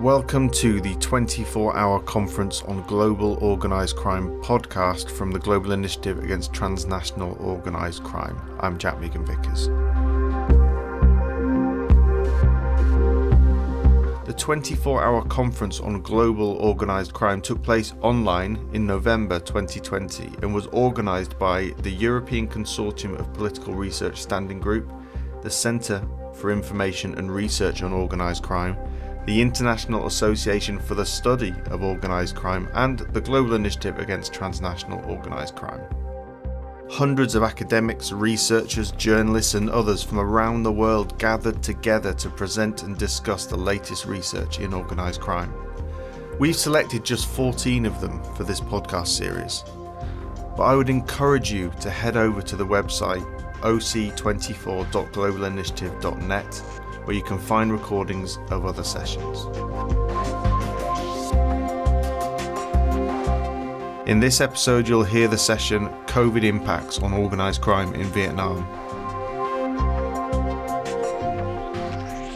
Welcome to the 24-hour conference on global organised crime podcast from the Global Initiative Against Transnational Organised Crime. I'm Jack Megan-Vickers. The 24-hour conference on global organised crime took place online in November 2020 and was organised by the European Consortium of Political Research Standing Group, the Centre for Information and Research on Organised Crime, the International Association for the Study of Organised Crime, and the Global Initiative Against Transnational Organised Crime. Hundreds of academics, researchers, journalists and others from around the world gathered together to present and discuss the latest research in organised crime. We've selected just 14 of them for this podcast series, but I would encourage you to head over to the website oc24.globalinitiative.net where you can find recordings of other sessions. In this episode, you'll hear the session COVID Impacts on Organised Crime in Vietnam.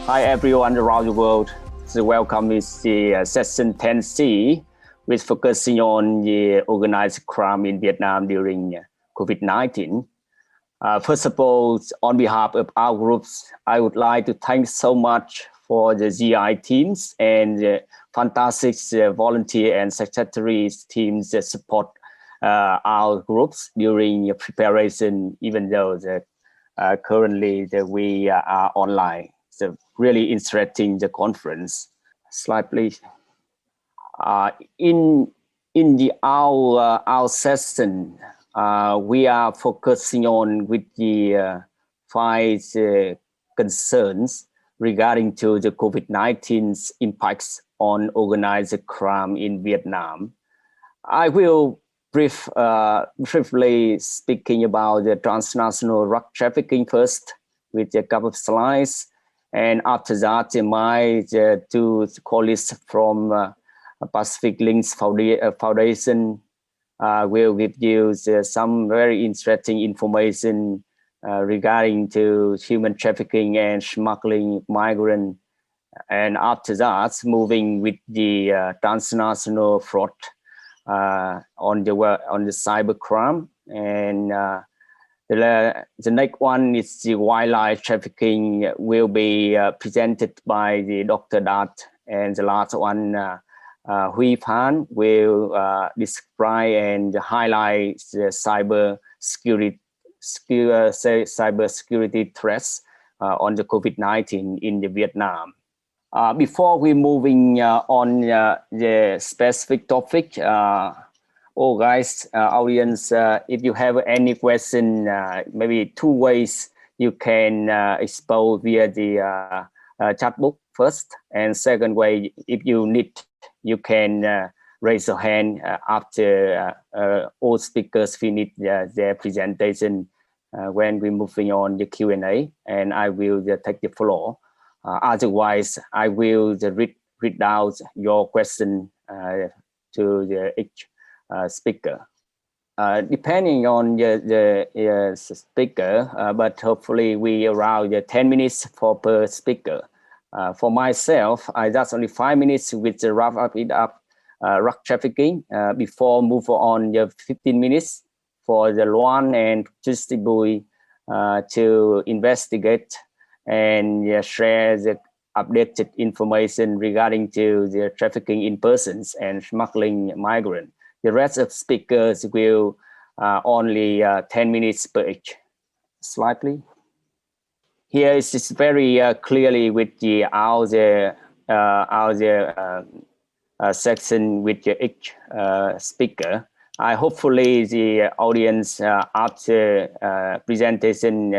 Hi everyone around the world. So welcome to the session 10C, which focusing on the organized crime in Vietnam during COVID-19. First of all, on behalf of our groups, I would like to thank so much for the GI teams and the fantastic volunteer and secretary teams that support our groups during preparation, even though currently we are online. So really interesting the conference. Slide please. In our session, we are focusing on with the five concerns regarding to the COVID-19's impacts on organized crime in Vietnam. I will briefly speaking about the transnational drug trafficking first with a couple of slides, and after that, my two colleagues from Pacific Links Foundation will give you some very interesting information regarding to human trafficking and smuggling migrant. And after that, moving with the transnational fraud on the cyber crime. And the next one is the wildlife trafficking will be presented by the Dr. Dat. And the last one, Huy Phan will describe and highlight the cyber security threats on the COVID-19 in the Vietnam. Before we moving on the specific topic, audience, if you have any question, maybe two ways you can expose via the chat book first, and second way, if you need, you can raise your hand after all speakers finish their presentation when we're moving on the Q&A, and I will take the floor. Otherwise, I will read out your question to each speaker. Depending on the speaker, but hopefully we around 10 minutes per speaker. For myself, I just only 5 minutes with the wrap up drug trafficking before move on the 15 minutes for the Luan and distribute to investigate and share the updated information regarding to the trafficking in persons and smuggling migrant. The rest of speakers will only 10 minutes per each. Slide, please. Here is just very clearly with the section with each speaker. Hopefully the audience after presentation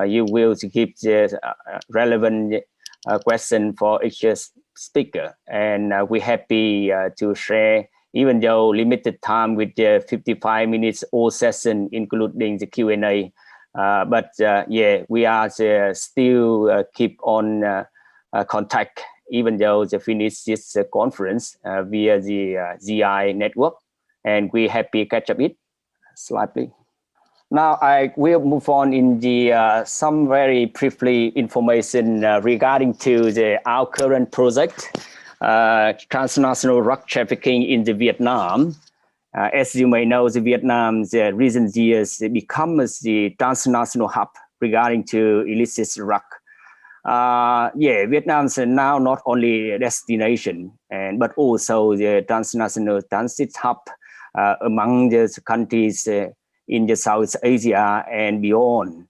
you will give the relevant question for each speaker, and we're happy to share, even though limited time with the 55 minutes all session including the Q&A. But we are still keep on contact, even though they finish this conference via the GI network, and we happy catch up it. Slide, please. Now I will move on in the some very briefly information regarding to our current project. transnational drug trafficking in the Vietnam. As you may know, the Vietnam, the recent years, it becomes the transnational hub regarding to illicit drug. Vietnam is now not only a destination, but also the transnational transit hub among the countries in the South Asia and beyond.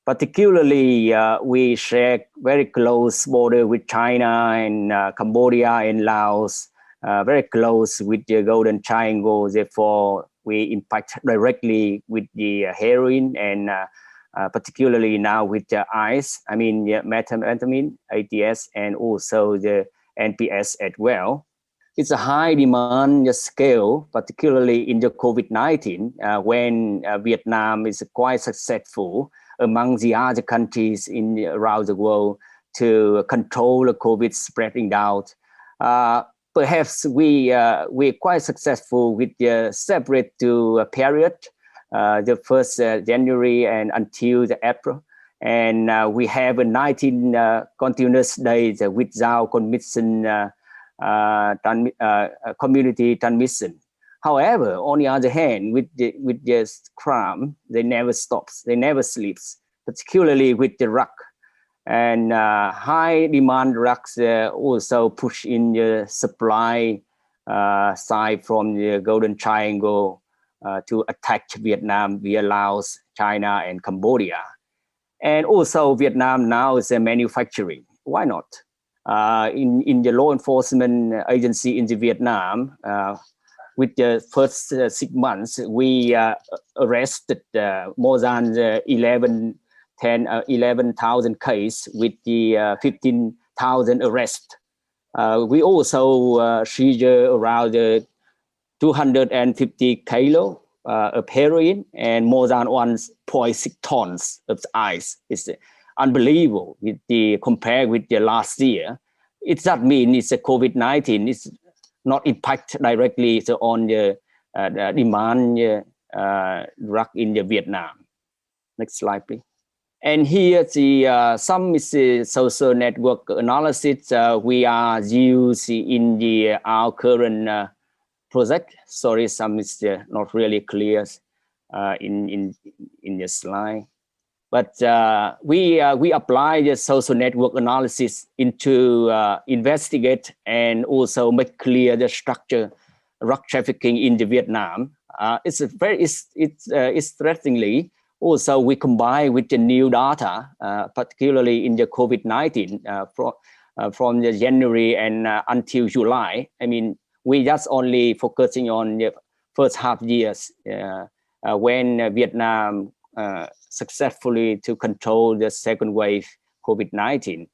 Particularly, we share very close border with China and Cambodia and Laos, very close with the Golden Triangle. Therefore, we impact directly with the heroin and particularly now with the ICE, methamphetamine, ATS, and also the NPS as well. It's a high demand scale, particularly in the COVID-19, when Vietnam is quite successful among the other countries around the world to control the COVID spreading out. Perhaps we're quite successful with the separate period, the first January and until the April. And we have 19 continuous days without commission, community transmission. However, on the other hand, with the crime, they never stops, they never sleeps, particularly with the drug. And high demand drugs also push in the supply side from the Golden Triangle to attack Vietnam via Laos, China, and Cambodia. And also Vietnam now is a manufacturing. Why not? In the law enforcement agency in the Vietnam, with the first 6 months, we arrested more than 11,000 cases with the 15,000 arrests. We also seizure around 250 kilo of heroin and more than 1.6 tons of ice. It's unbelievable compared with the last year. It does mean it's a COVID-19. It's not impact directly on the demand drug in the Vietnam. Next slide, please. And here some is the social network analysis we are using in our current project. Sorry, some is not really clear in the slide. But we apply the social network analysis into investigate and also make clear the structure drug trafficking in the Vietnam. It's interestingly also we combine with the new data, particularly in the COVID-19 from the January and until July. We just only focusing on the first half years when Vietnam successfully to control the second wave COVID-19.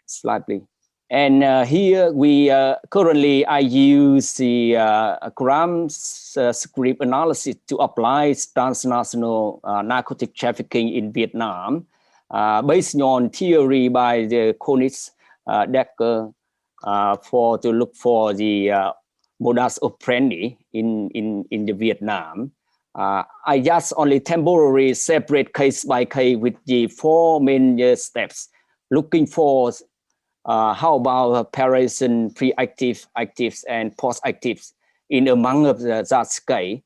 Slide, please. And here we currently I use the crime script analysis to apply transnational narcotic trafficking in Vietnam, based on theory by the Koenig Decker to look for the modus operandi in the Vietnam. I just only temporarily separate case by case with the 4 main steps, looking for how about preparation, pre-active, actives, and post-actives in among of that scale.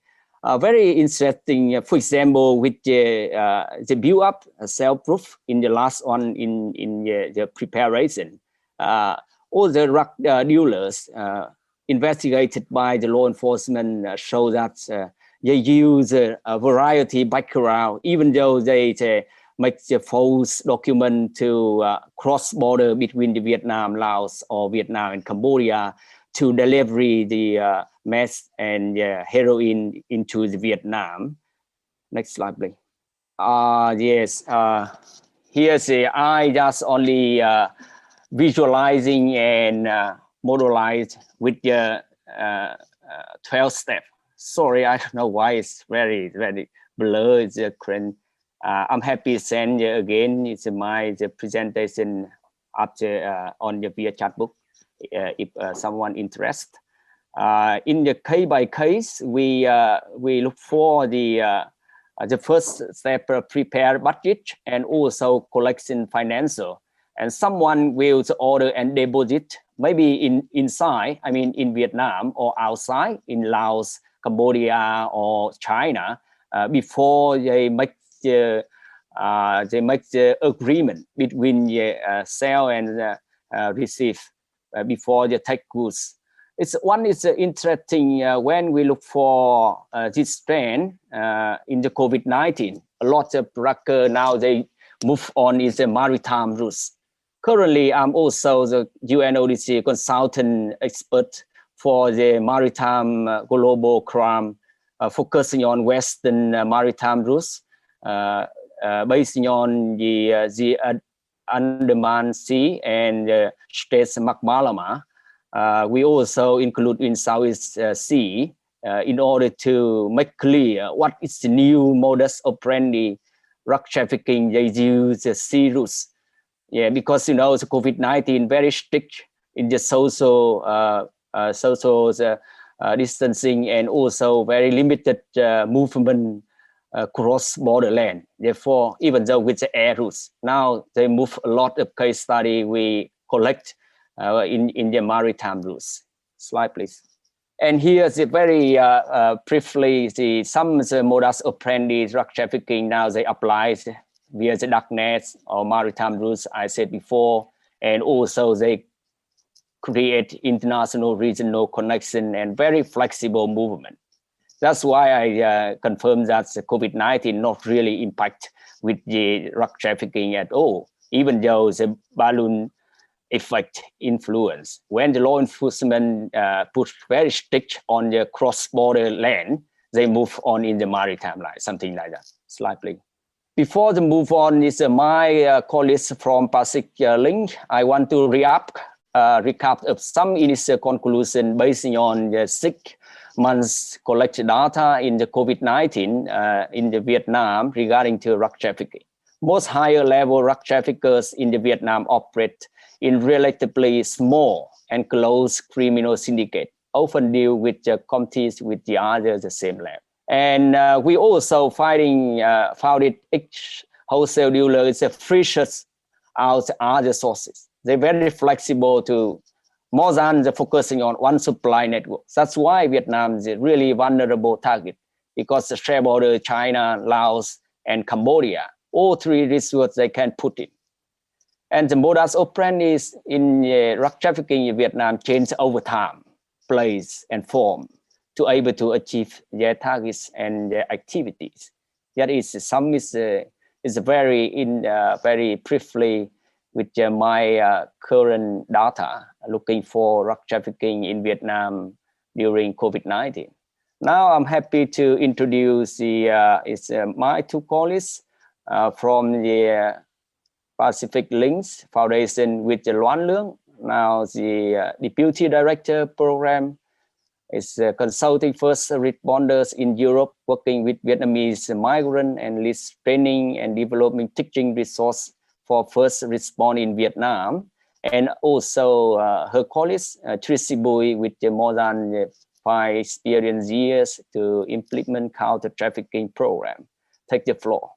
Very interesting, for example, with the build-up self-proof in the last one in the preparation. All the drug dealers investigated by the law enforcement show that they use a variety background, even though they make the false document to cross border between the Vietnam, Laos, or Vietnam and Cambodia to deliver the meth and heroin into the Vietnam. Next slide, please. Yes, here's I just only visualizing and modelize with the 12 steps. Sorry, I don't know why it's very, very blurred. I'm happy to send you again. It's the presentation after on the via chat book if someone interested. In the case by case, we look for the first step, prepare budget and also collection financial. And someone will order and deposit maybe inside, I mean, in Vietnam or outside, in Laos, Cambodia, or China, before they make the agreement between the sell and receive before they take goods. It's interesting when we look for this trend in the COVID-19. A lot of truckers now they move on is the maritime routes. Currently, I'm also the UNODC consultant expert for the maritime global crime, focusing on Western maritime routes, based on the Andaman Sea and Straits Macmalama. We also include in Southeast Sea in order to make clear what is the new modus operandi drug trafficking. They use the sea routes. Yeah, because the COVID-19 very strict in the social distancing and also very limited movement cross-border land. Therefore, even though with the air routes, now they move a lot of case study we collect in the maritime routes. Slide, please. And here's the very briefly some of the modus operandi drug trafficking now they apply via the darknet or maritime routes I said before, and also they create international regional connection and very flexible movement. That's why I confirm that the COVID-19 not really impact with the drug trafficking at all, even though the balloon effect influence. When the law enforcement put very strict on the cross-border land, they move on in the maritime line, something like that. Slide, please. Before the move on is my colleagues from Pacific Link, I want to recap of some initial conclusion based on the 6 months collected data in the COVID-19 in the Vietnam regarding to drug trafficking. Most higher level drug traffickers in the Vietnam operate in relatively small and close criminal syndicate, often deal with committees with the others the same level. And we also found each wholesale dealer is a fishes out other sources. They're very flexible to more than the focusing on one supply network. That's why Vietnam is a really vulnerable target, because the share border, China, Laos, and Cambodia, all 3 resources they can put in. And the modus operandi in drug trafficking in Vietnam change over time, place, and form to able to achieve their targets and their activities. That is some is very briefly with my current data looking for drug trafficking in Vietnam during COVID-19. Now I'm happy to introduce my 2 colleagues from the Pacific Links Foundation with Loan Lương, now the Deputy Director Program, is consulting first responders in Europe, working with Vietnamese migrant and leads training and developing teaching resource for first respond in Vietnam. And also her colleagues, Tracy Bui, with more than 5 experience years to implement counter trafficking program. Take the floor.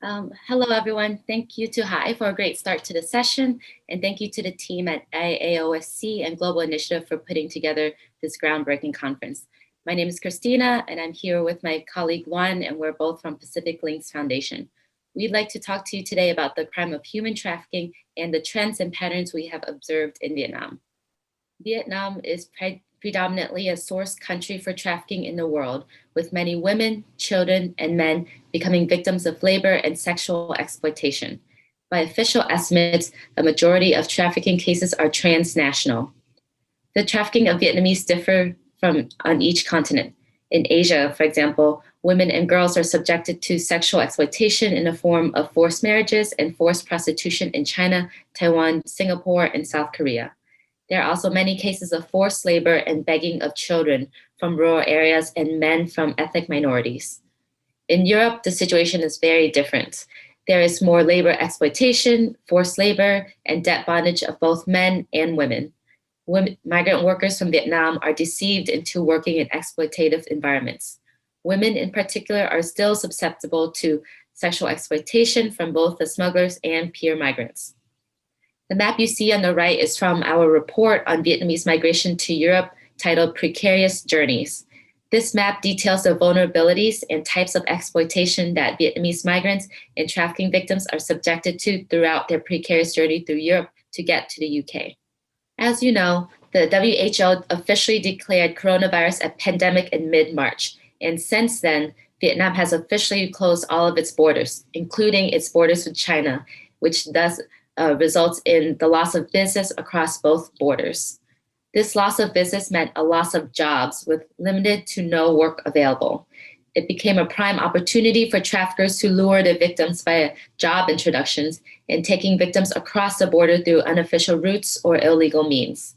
Hello, everyone. Thank you to HI for a great start to the session. And thank you to the team at AOSC and Global Initiative for putting together this groundbreaking conference. My name is Christina, and I'm here with my colleague Juan, and we're both from Pacific Links Foundation. We'd like to talk to you today about the crime of human trafficking and the trends and patterns we have observed in Vietnam. Vietnam is predominantly a source country for trafficking in the world, with many women, children, and men becoming victims of labor and sexual exploitation. By official estimates, a majority of trafficking cases are transnational. The trafficking of Vietnamese differ on each continent. In Asia, for example, women and girls are subjected to sexual exploitation in the form of forced marriages and forced prostitution in China, Taiwan, Singapore, and South Korea. There are also many cases of forced labor and begging of children from rural areas and men from ethnic minorities. In Europe, the situation is very different. There is more labor exploitation, forced labor, and debt bondage of both men and women. Migrant workers from Vietnam are deceived into working in exploitative environments. Women in particular are still susceptible to sexual exploitation from both the smugglers and peer migrants. The map you see on the right is from our report on Vietnamese migration to Europe titled Precarious Journeys. This map details the vulnerabilities and types of exploitation that Vietnamese migrants and trafficking victims are subjected to throughout their precarious journey through Europe to get to the UK. As you know, the WHO officially declared coronavirus a pandemic in mid-March, and since then, Vietnam has officially closed all of its borders, including its borders with China, which thus results in the loss of business across both borders. This loss of business meant a loss of jobs with limited to no work available. It became a prime opportunity for traffickers to lure their victims via job introductions and taking victims across the border through unofficial routes or illegal means.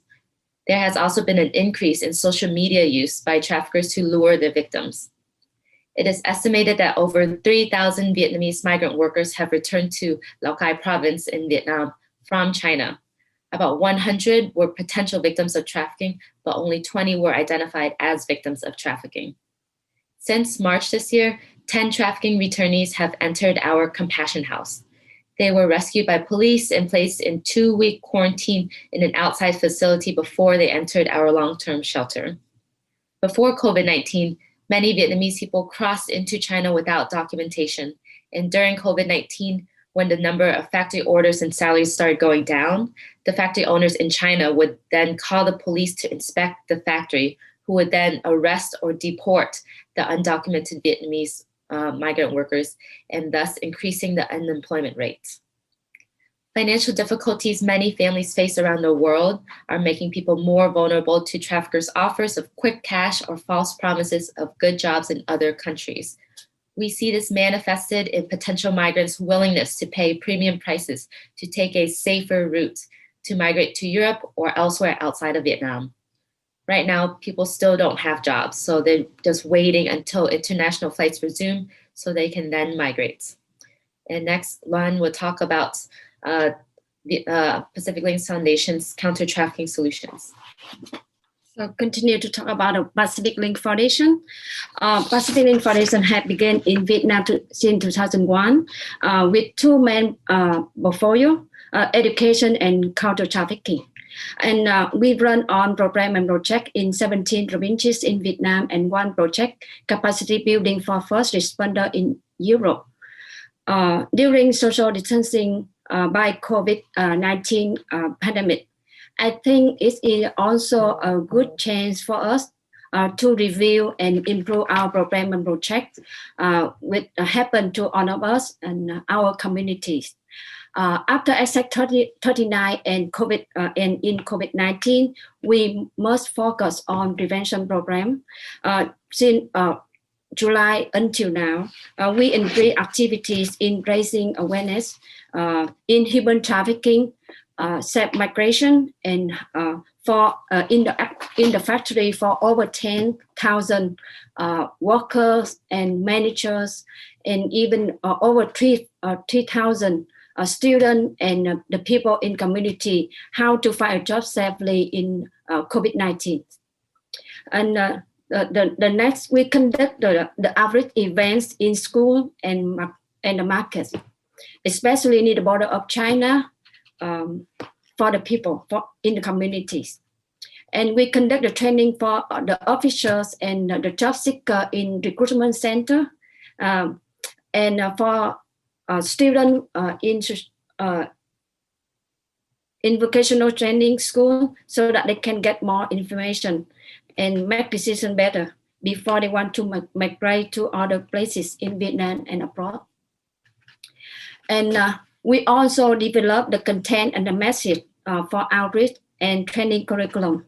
There has also been an increase in social media use by traffickers to lure their victims. It is estimated that over 3,000 Vietnamese migrant workers have returned to Lao Cai province in Vietnam from China. About 100 were potential victims of trafficking, but only 20 were identified as victims of trafficking. Since March this year, 10 trafficking returnees have entered our compassion house. They were rescued by police and placed in 2-week quarantine in an outside facility before they entered our long-term shelter. Before COVID-19, many Vietnamese people crossed into China without documentation. And during COVID-19, when the number of factory orders and salaries started going down, the factory owners in China would then call the police to inspect the factory, who would then arrest or deport the undocumented Vietnamese migrant workers, and thus increasing the unemployment rate. Financial difficulties many families face around the world are making people more vulnerable to traffickers' offers of quick cash or false promises of good jobs in other countries. We see this manifested in potential migrants' willingness to pay premium prices to take a safer route to migrate to Europe or elsewhere outside of Vietnam. Right now, people still don't have jobs, so they're just waiting until international flights resume so they can then migrate. And next, Lan will talk about the Pacific Links Foundation's counter-trafficking solutions. So continue to talk about the Pacific Link Foundation. Pacific Link Foundation had begun in Vietnam since 2001 with two main portfolio, education and counter-trafficking. And we run on program and project in 17 provinces in Vietnam and one project, capacity building for first responder in Europe. During social distancing by COVID-19 pandemic, I think it is also a good chance for us to review and improve our program and project, which happen to all of us and our communities. After Exact 39 and COVID and in COVID-19, we must focus on prevention program. Since July until now, we increase activities in raising awareness in human trafficking, safe migration, and for in the factory for over 10,000 workers and managers, and even over 3,000 students and the people in community how to find a job safely in COVID-19. And the next, we conduct the average events in school and the markets, especially near the border of China, for the people in the communities. And we conduct the training for the officers and the job seeker in recruitment center, and for students in vocational training school, so that they can get more information and make decisions better before they want to migrate to other places in Vietnam and abroad. And we also develop the content and the message for outreach and training curriculum.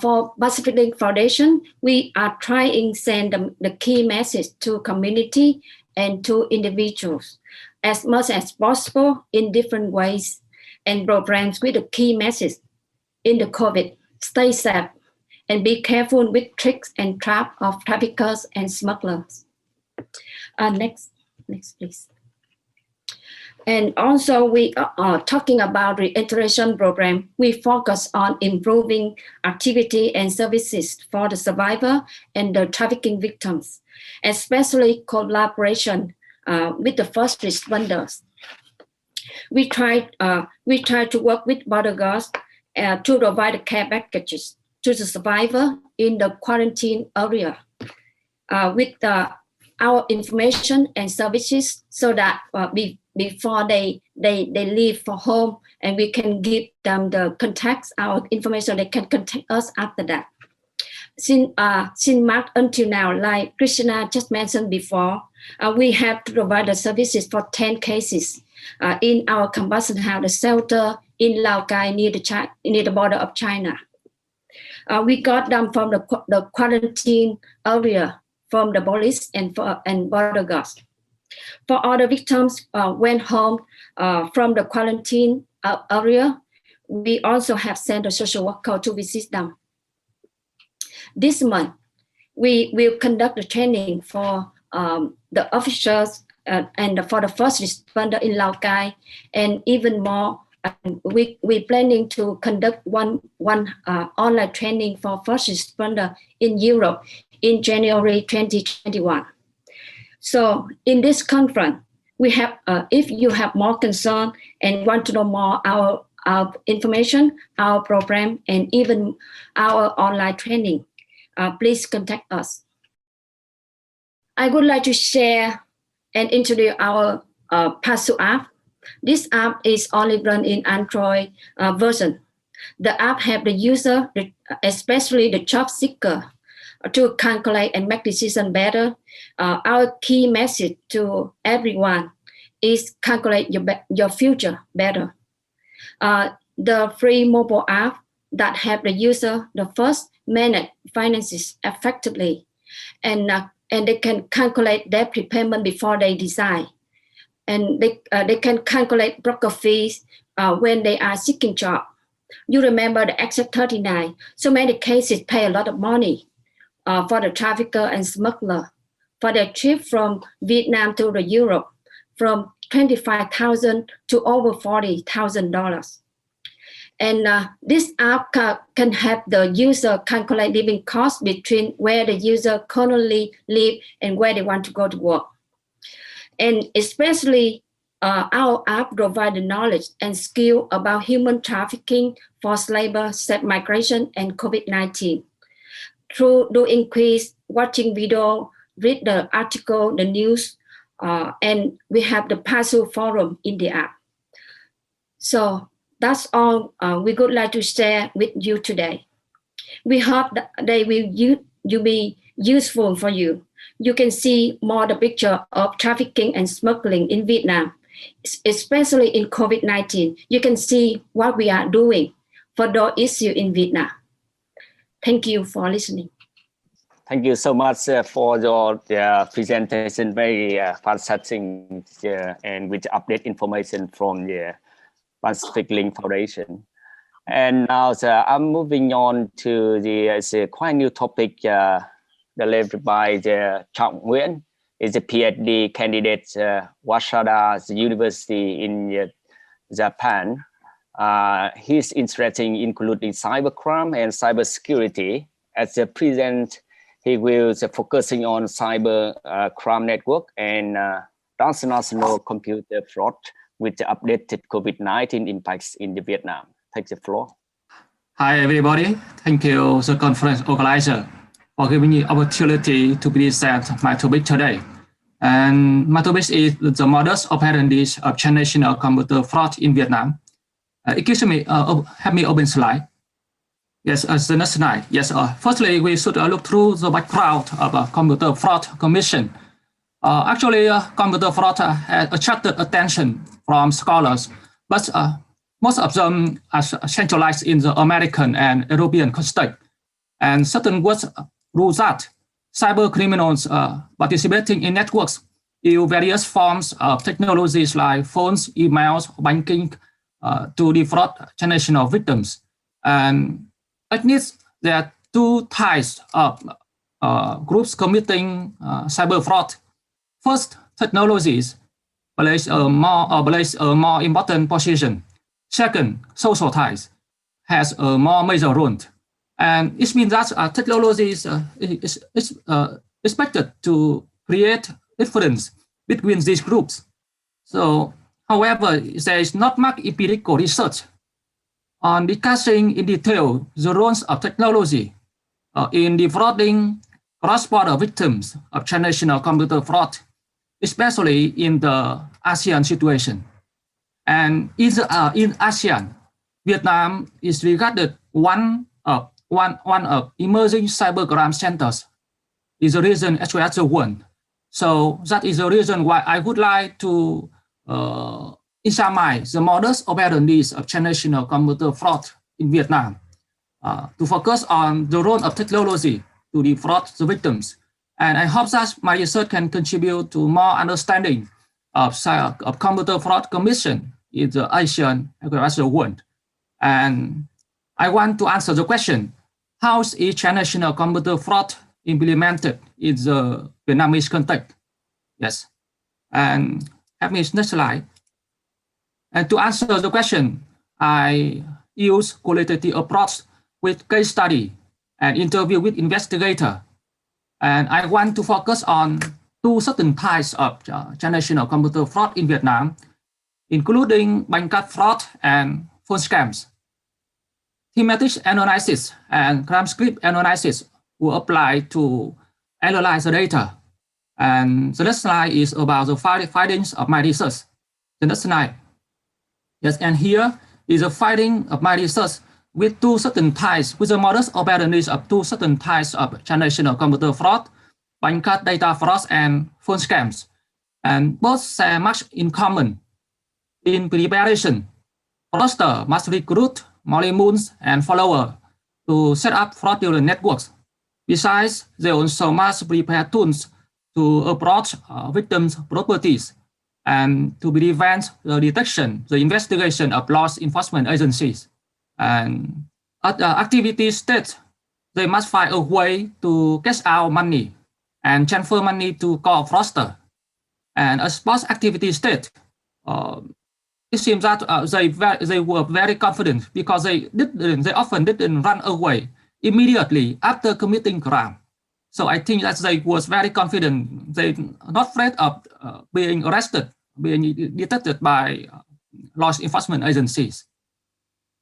For Pacific Link Foundation, we are trying to send the key message to community and to individuals as much as possible in different ways, and programs with the key message in the COVID: stay safe and be careful with tricks and traps of traffickers and smugglers. Next, please. And also we are talking about reintegration program. We focus on improving activity and services for the survivor and the trafficking victims, especially collaboration with the first responders. We try to work with border guards to provide care packages to the survivor in the quarantine area with our information and services, so that before they leave for home, and we can give them the contacts, our information, they can contact us after that. Since March until now, like Krishna just mentioned before, we have to provide the services for 10 cases in our combustion house, the shelter in Lào Cai near the border of China. We got them from the quarantine area from the police and border guards. For other victims went home from the quarantine area, we also have sent a social worker to visit them. This month, we will conduct the training for the officers and for the first responder in Lào Cai, and even more. We're planning to conduct one online training for first responder in Europe in January 2021. So in this conference, we have, if you have more concern and want to know more our information, our program, and even our online training, please contact us. I would like to share and introduce our PASU app. This app is only run in Android version. The app helps the user, especially the job seeker, to calculate and make decisions better. Our key message to everyone is calculate your future better. The free mobile app that help the user the first manage finances effectively, and they can calculate their prepayment before they decide. And they can calculate broker fees when they are seeking job. You remember the Exit 39. So many cases pay a lot of money for the trafficker and smuggler for their trip from Vietnam to the Europe, from $25,000 to over $40,000. And this app can help the user calculate living costs between where the user currently live and where they want to go to work. And especially our app provides the knowledge and skill about human trafficking, forced labor, safe migration, and COVID-19. Through doing quiz, watching video, read the article, the news, and we have the PASU forum in the app. So that's all we would like to share with you today. We hope that they will be useful for you. You can see more the picture of trafficking and smuggling in Vietnam, especially in COVID-19. You can see what we are doing for those issues in Vietnam. Thank you for listening. Thank you so much for your presentation, very fantastic, and with update information from the Pacific Link Foundation. And now I'm moving on to the quite new topic delivered by the Trọng Nguyễn, is a PhD candidate Waseda University in Japan. His interests including cybercrime and cybersecurity. At the present, he will focusing on cyber crime network and transnational computer fraud with the updated COVID-19 impacts in Vietnam. Take the floor. Hi, everybody. Thank you, the conference organizer, for giving me opportunity to present my topic today. And my topic is the modus operandi of transnational computer fraud in Vietnam. Excuse me, have me open slide. Yes, the next slide. Yes, firstly, we should look through the background of a computer fraud commission. Actually, computer fraud has attracted attention from scholars, but most of them are centralized in the American and European context. And certain words rule that cyber criminals participating in networks use various forms of technologies like phones, emails, banking to defraud transnational victims. And it needs there are two types of groups committing cyber fraud. First, technologies plays a more important position. Second, social ties has a more major role. And it means that technology is expected to create difference between these groups. So, However, there is not much empirical research on discussing in detail the roles of technology in defrauding cross-border victims of transnational computer fraud, especially in the ASEAN situation. And in ASEAN, Vietnam is regarded one of emerging cybercrime centers in the region as well as the world. So that is the reason why I would like to examine the modus operandi of transnational computer fraud in Vietnam, to focus on the role of technology to defraud the victims. And I hope that my research can contribute to more understanding of computer fraud commission in the ASEAN as well as the world. And I want to answer the question, how is transnational computer fraud implemented in the Vietnamese context? Yes. And have me next slide. And to answer the question, I use qualitative approach with case study and interview with investigator. And I want to focus on two certain types of transnational computer fraud in Vietnam, including bank card fraud and phone scams. Thematic analysis and crime script analysis will apply to analyze the data. And the next slide is about the findings of my research. The next slide. Yes, and here is a finding of my research with two certain types, with the modus operandi of two certain types of transnational computer fraud, bank card data fraud, and phone scams. And both share much in common. In preparation, fraudster must recruit moons and followers to set up fraudulent networks. Besides, they also must prepare tools to approach victims' properties and to prevent the detection, the investigation of law enforcement agencies. And at the activity stage, they must find a way to cash out money and transfer money to core fraudster. And as post-activity state, it seems that they were very confident because they often didn't run away immediately after committing crime. So I think that they was very confident. They're not afraid of being arrested, being detected by law enforcement agencies.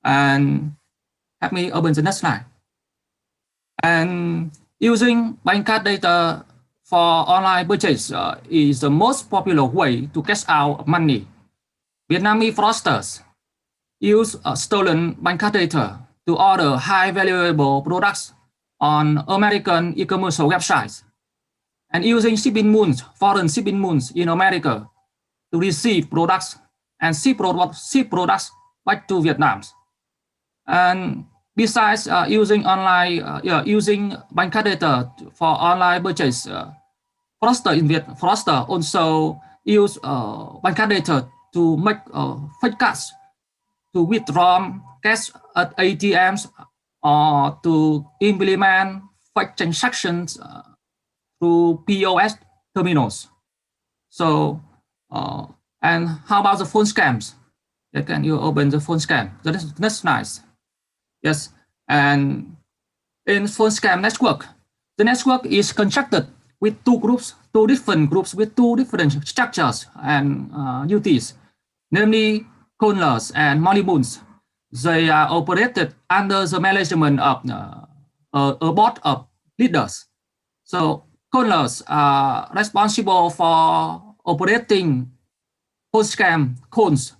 And let me open the next slide. And using bank card data for online purchase is the most popular way to cash out money. Vietnamese fraudsters use stolen bank card data to order high valuable products on American e-commerce websites, and using shipping moons, foreign shipping moons in America to receive products and ship products back to Vietnam. And besides using bank card data for online purchase, fraudster also use bank card data to make fake cards to withdraw cash at ATMs or to implement fake transactions through POS terminals. So, and how about the phone scams? Can you open the phone scam? That's nice. Yes, and in phone scam network, the network is constructed with two different groups with two different structures and duties, namely callers and money moons. They are operated under the management of a board of leaders. So callers are responsible for operating phone scam calls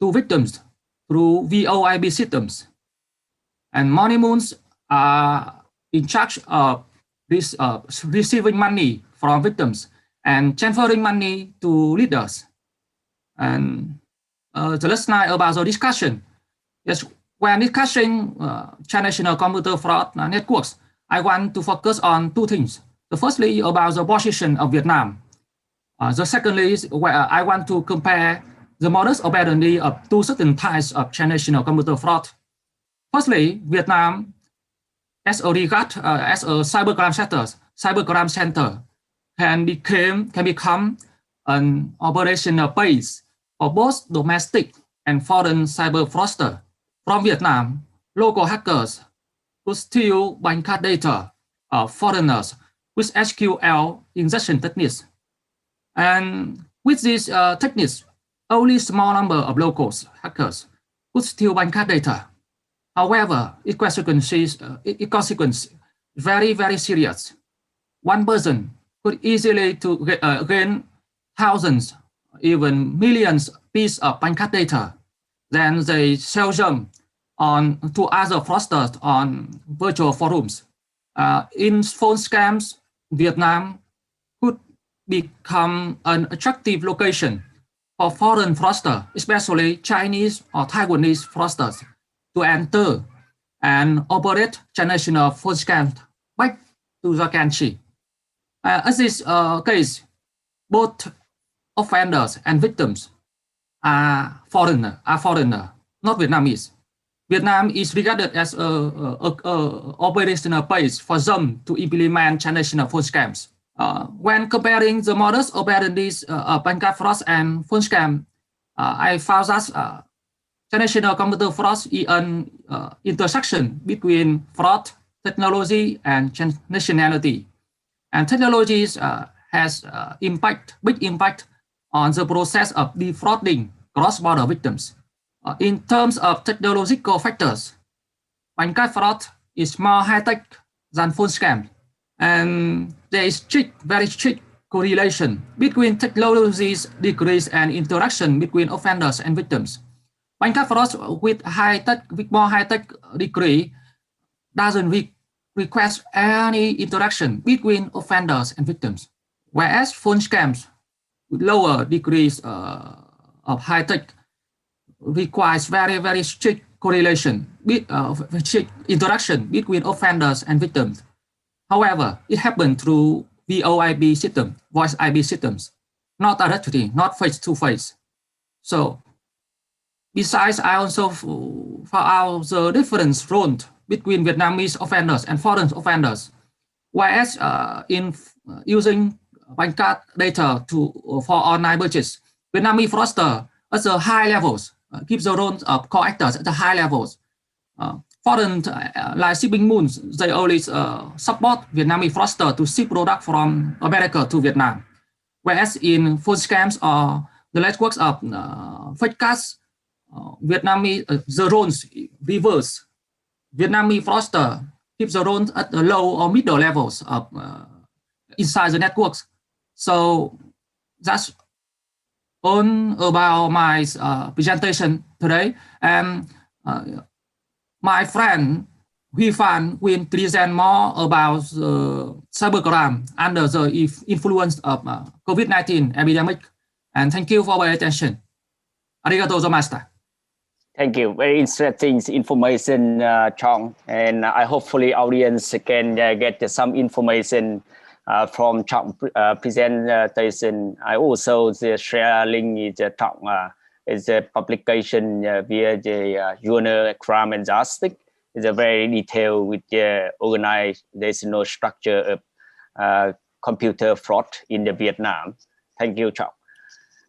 to victims through VoIP systems. And money moons are in charge of this, receiving money from victims and transferring money to leaders. And the last slide about the discussion. Yes, when discussing transnational computer fraud networks, I want to focus on two things. The firstly about the position of Vietnam. The secondly is where I want to compare the modus operandi of two certain types of transnational computer fraud. Firstly, Vietnam, as a cybercrime center, can become an operational base for both domestic and foreign cyber fraudsters. From Vietnam, local hackers who steal bank card data of foreigners with SQL injection techniques. And with these techniques, only small number of locals, hackers, could steal bank card data. However, its consequence very, very serious. One person could easily gain thousands, even millions pieces of bank card data. Then they sell them to other fraudsters on virtual forums. In phone scams, Vietnam could become an attractive location for foreign fraudsters, especially Chinese or Taiwanese fraudsters, to enter and operate transnational phone scams back to the country. As this case, both offenders and victims are foreigner, not Vietnamese. Vietnam is regarded as a operational base for them to implement transnational phone scams. When comparing the modus operandi bank card fraud and phone scam, I found that transnational computer fraud is an intersection between fraud, technology, and transnationality. And technologies has big impact on the process of defrauding cross-border victims. In terms of technological factors, bank card fraud is more high-tech than phone scam, and there is very strict correlation between technologies decrease and interaction between offenders and victims. Bank card fraud with more high-tech degree doesn't request any interaction between offenders and victims, whereas phone scams with lower degrees of high-tech requires very, very strict correlation, strict interaction between offenders and victims. However, it happened through VoIP system, voice IP systems, not directly, not face-to-face. So, besides, I also found out the difference role between Vietnamese offenders and foreign offenders. Whereas in using bank card data for online purchase, Vietnamese fraudster at the high levels keep the role of core actors at the high levels. Foreign like shipping moons, they always support Vietnamese fraudster to ship product from America to Vietnam. Whereas in phone scams or the networks of fake cards, Vietnamese the roles reverse. Vietnamese fraudster keeps the roles at the low or middle levels of inside the networks. So that's all about my presentation today. And my friend Huy Phan will present more about cybercrime under the influence of COVID-19 epidemic. And thank you for your attention. Arigatou gozaimashita. Thank you. Very interesting information, Chong. And I hopefully audience can get some information from Chong presentation. I also share link is Chong is a publication via the journal Crime and Justice. It's a very detailed with the organizational structure of computer fraud in the Vietnam. Thank you, Chong.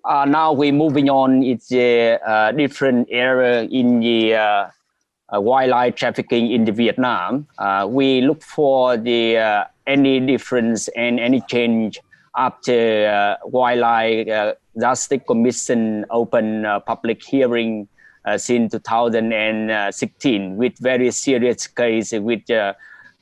Now we're moving on. It's a different area in the wildlife trafficking in the Vietnam. We look for the any difference and any change after Wildlife Justice Commission open public hearing since 2016 with very serious case with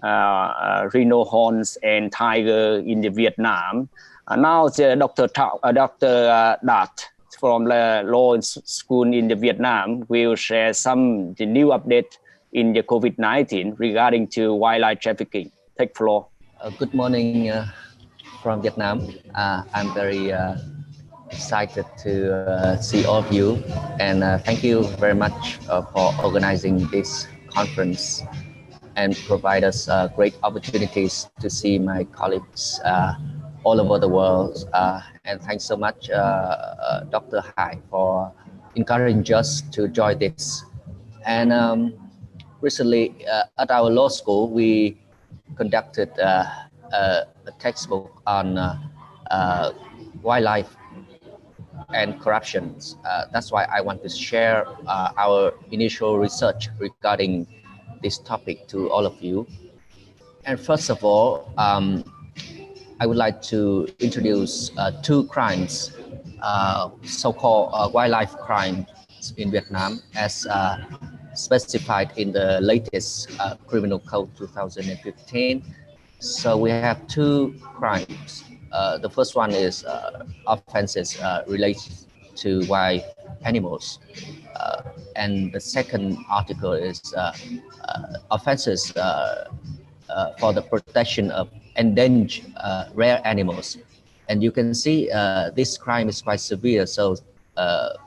rhino horns and tiger in the Vietnam. Now Dr. Dat from the law school in the Vietnam will share some the new update in the COVID-19 regarding to wildlife trafficking. Take floor. Good morning from Vietnam. I'm very excited to see all of you, and thank you very much for organizing this conference and provide us great opportunities to see my colleagues all over the world. And thanks so much, Dr. Hai, for encouraging us to join this. And recently at our law school, we conducted a textbook on wildlife and corruption. That's why I want to share our initial research regarding this topic to all of you. And first of all, I would like to introduce two crimes, so-called wildlife crimes in Vietnam, as specified in the latest Criminal Code 2015. So we have two crimes. The first one is offenses related to wild animals. And the second article is offenses for the protection of endangered rare animals. And you can see this crime is quite severe, so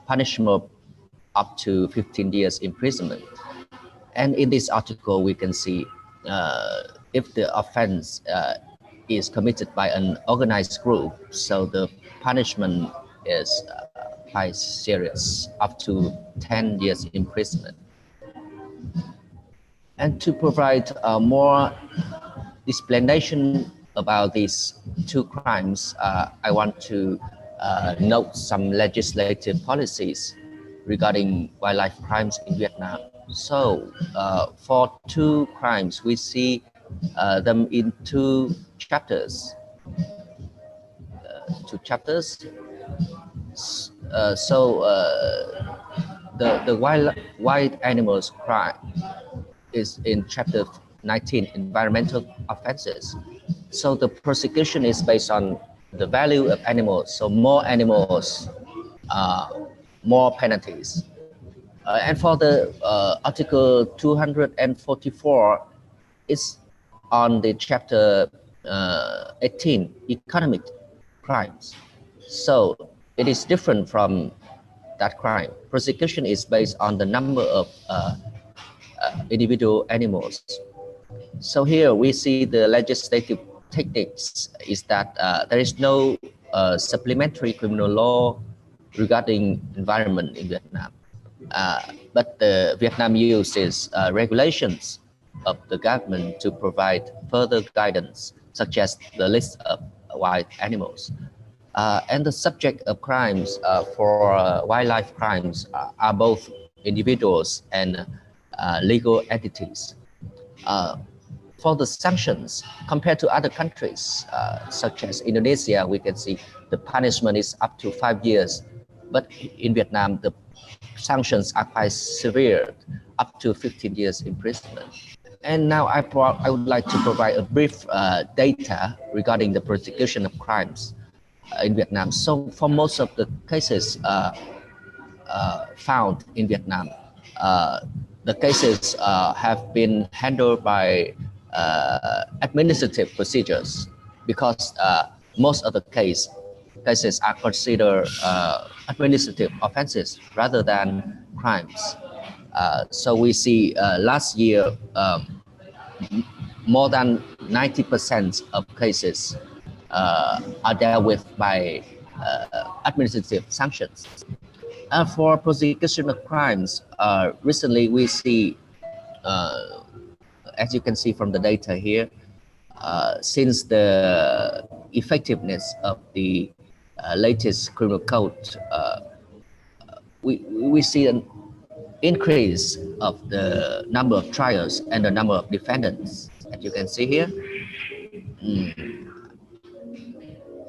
punishment up to 15 years imprisonment. And in this article, we can see if the offense is committed by an organized group, so the punishment is quite serious, up to 10 years imprisonment. And to provide more explanation about these two crimes, I want to note some legislative policies regarding wildlife crimes in Vietnam. So for two crimes, we see them in two chapters. The wild animals crime is in chapter 19, environmental offenses. So the prosecution is based on the value of animals. So more animals, more penalties. And for the article 244, it's on the chapter 18, economic crimes. So it is different from that crime. Prosecution is based on the number of individual animals. So here we see the legislative techniques is that there is no supplementary criminal law regarding environment in Vietnam. But the Vietnam uses regulations of the government to provide further guidance, such as the list of wild animals. And the subject of crimes for wildlife crimes are both individuals and legal entities. For the sanctions, compared to other countries, such as Indonesia, we can see the punishment is up to 5 years. But in Vietnam, the sanctions are quite severe, up to 15 years imprisonment. And now I would like to provide a brief data regarding the prosecution of crimes in Vietnam. So for most of the cases found in Vietnam, the cases have been handled by administrative procedures, because most of the cases are considered administrative offenses rather than crimes. So we see last year more than 90% of cases are dealt with by administrative sanctions. For prosecution of crimes, recently we see, as you can see from the data here, since the effectiveness of the latest criminal code, we see an increase of the number of trials and the number of defendants, as you can see here.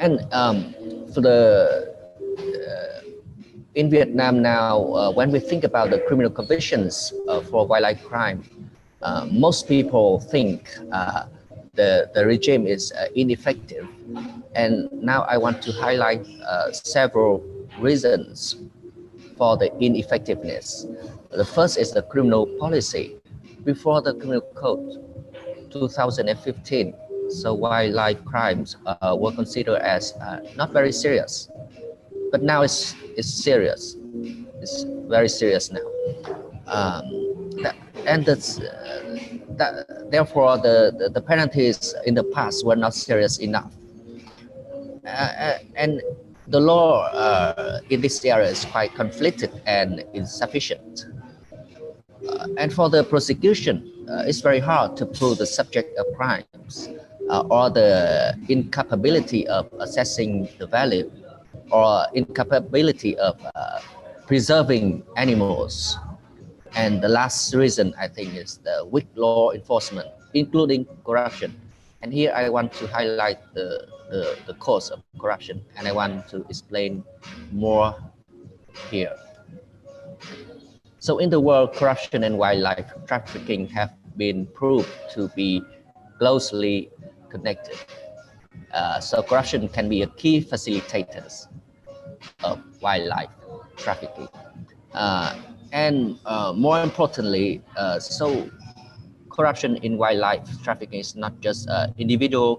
And for the in Vietnam now, when we think about the criminal convictions for wildlife crime, most people think the regime is ineffective. And now I want to highlight several reasons for the ineffectiveness. The first is the criminal policy. Before the criminal code 2015, so wildlife crimes were considered as not very serious, but now it's serious. It's very serious now, therefore the penalties in the past were not serious enough, and the law in this area is quite conflicted and insufficient. And for the prosecution, it's very hard to prove the subject of crimes or the incapability of assessing the value or incapability of preserving animals. And the last reason, I think, is the weak law enforcement, including corruption. And here I want to highlight the cause of corruption, and I want to explain more here. So in the world, corruption and wildlife trafficking have been proved to be closely connected. So corruption can be a key facilitator of wildlife trafficking. And more importantly, so corruption in wildlife trafficking is not just individual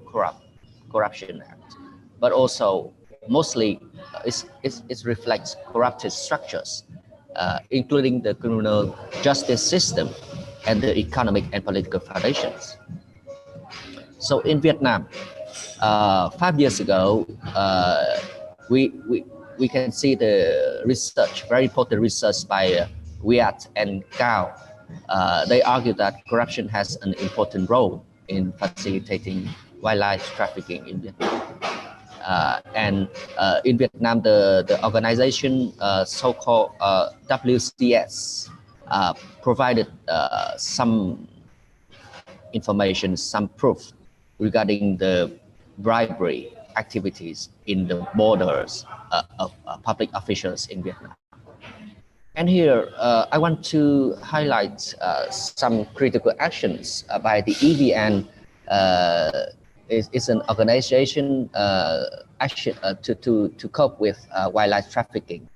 corruption act, but also mostly it reflects corrupted structures, including the criminal justice system and the economic and political foundations. So in Vietnam, 5 years ago, we can see the research, very important research by Viet and Cao. They argue that corruption has an important role in facilitating wildlife trafficking in Vietnam. And in Vietnam, the organization so-called WCS provided some information, some proof regarding the bribery activities in the borders of public officials in Vietnam. And here, I want to highlight some critical actions by the EVN. It's an organization action to cope with wildlife trafficking.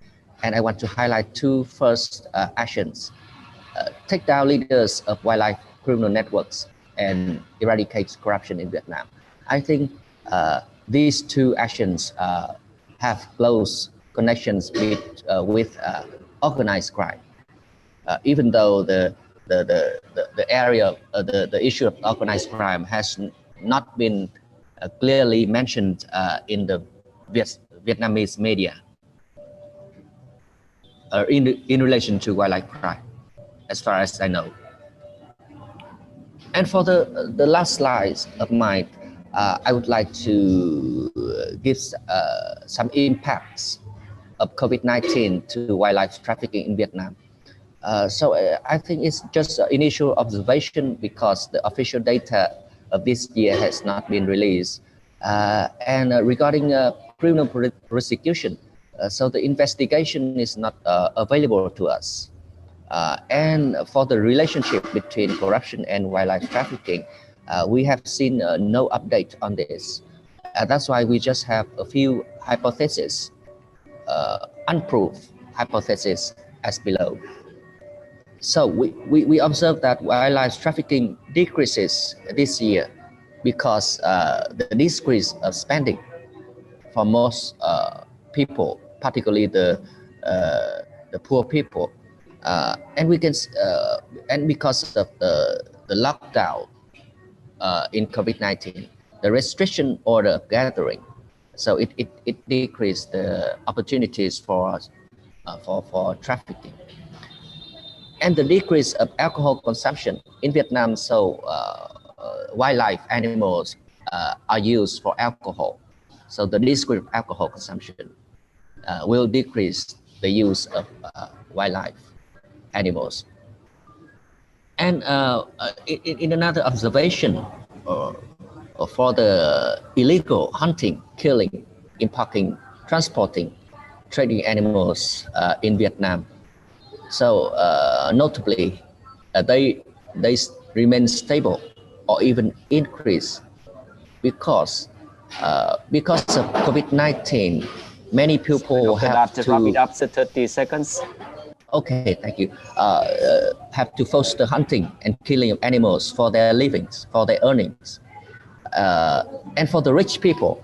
And I want to highlight two first actions. Take down leaders of wildlife criminal networks and eradicate corruption in Vietnam. I think these two actions have close connections with organized crime. Even though the area, the issue of organized crime has not been clearly mentioned in the Vietnamese media in relation to wildlife crime, as far as I know. And for the last slides of mine, I would like to give some impacts of COVID-19 to wildlife trafficking in Vietnam. So I think it's just initial observation because the official data of this year has not been released. And regarding criminal prosecution, so the investigation is not available to us. And for the relationship between corruption and wildlife trafficking, we have seen no update on this. That's why we just have a few hypotheses, unproved hypotheses as below. So we observe that wildlife trafficking decreases this year because the decrease of spending for most people, particularly the poor people, and we can and because of the lockdown in COVID-19, the restriction order of gathering, so it decreased the opportunities for trafficking. And the decrease of alcohol consumption in Vietnam, so wildlife animals are used for alcohol. So the decrease of alcohol consumption will decrease the use of wildlife animals. And in another observation, for the illegal hunting, killing, importing, transporting, trading animals in Vietnam, so notably, they remain stable or even increase because of COVID-19. Many people have to wrap it up to 30 seconds. Okay, thank you. Have to foster hunting and killing of animals for their livings, for their earnings, and for the rich people.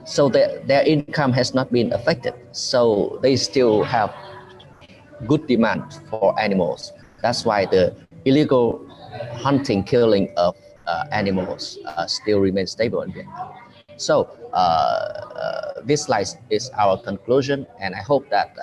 So their income has not been affected. So they still have good demand for animals. That's why the illegal hunting, killing of animals still remains stable in Vietnam. So this slide is our conclusion, and I hope that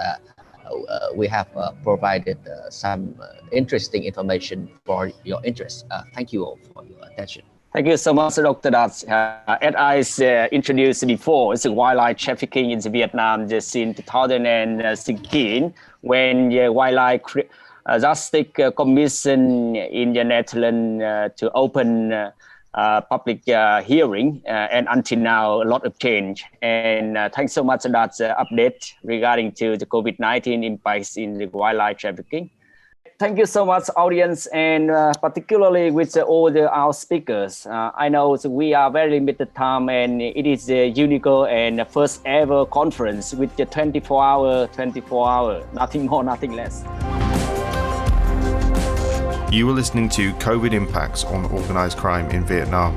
we have provided some interesting information for your interest. Thank you all for your attention. Thank you so much, Dr. Das. As I introduced before, the wildlife trafficking in Vietnam just in 2016, when the Wildlife Justice Commission in the Netherlands to open public hearing, and until now, a lot of change. And thanks so much for that update regarding to the COVID-19 impacts in the wildlife trafficking. Thank you so much, audience, and particularly with all our speakers. I know we are very limited time, and it is a unique and first ever conference with the 24 hour, nothing more, nothing less. You were listening to COVID Impacts on Organised Crime in Vietnam.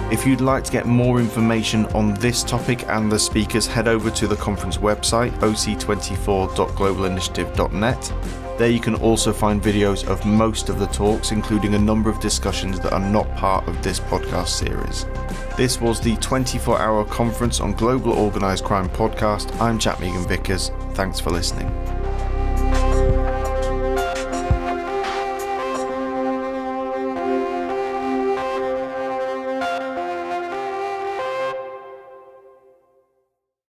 If you'd like to get more information on this topic and the speakers, head over to the conference website, oc24.globalinitiative.net. There you can also find videos of most of the talks, including a number of discussions that are not part of this podcast series. This was the 24-hour Conference on Global Organised Crime podcast. I'm Chap Megan Vickers. Thanks for listening.